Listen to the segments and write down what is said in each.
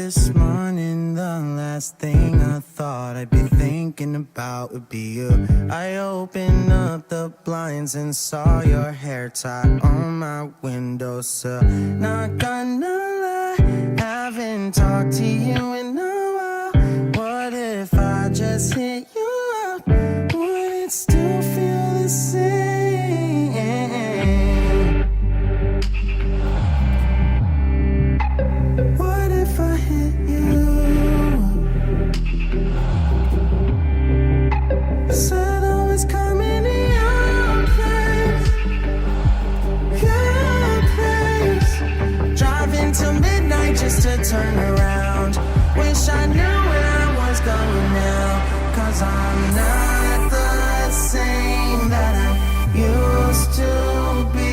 this morning, the last thing I thought I'd be thinking about would be you. I opened up the blinds and saw your hair tie on my windowsill. Not gonna lie, haven't talked to you in a while. What if I just hit you up? Would it still feel the same? What if I hit you up? Said I was coming to your place. Driving till midnight just to turn around. Wish I knew where I was going now. 'Cause I'm not the same that I used to be.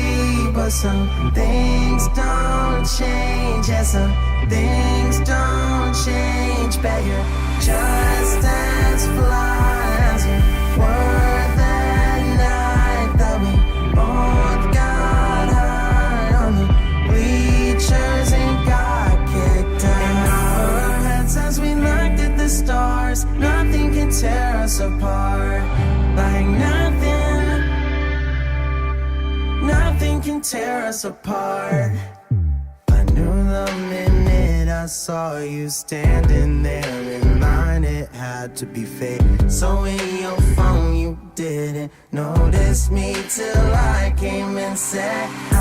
But some things don't change, yeah, some things don't change. Bet you're just as fly as you were that night that we both got high on the bleachers and got kicked out. In our heads as we looked at the stars, nothing can tear us apart. Like nothing can tear us apart. I knew the minute I saw you standing there in line, it had to be fake. So in your phone you didn't notice me till I came and said I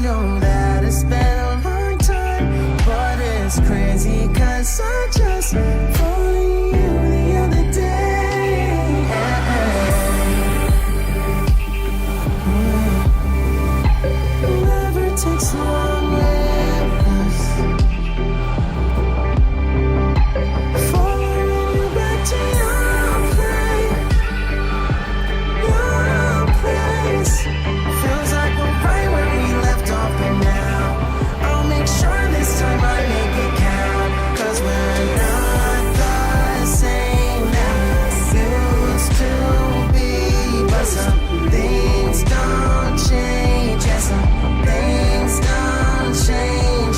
know that it's been a long time, but it's crazy 'cause I just found you the other day. Takes long with us, following you back to your place. Feels like we're right where we left off, but now I'll make sure this time I make it count. 'Cause we're not the same that we used to be. But some things don't change, yeah, some things don't change.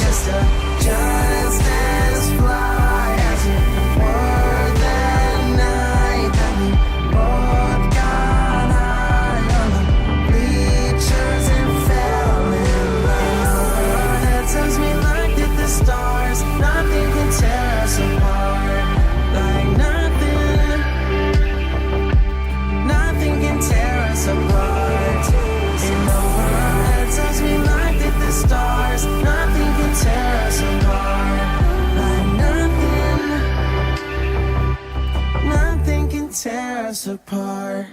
Just as fly as you were that night that we both got high on the bleachers and fell in love. That's as we looked at the stars, nothing can tear us apart. Like nothing can tear us apart. In our heads as we looked at the stars, nothing can tear us apart. Like nothing can tear us apart.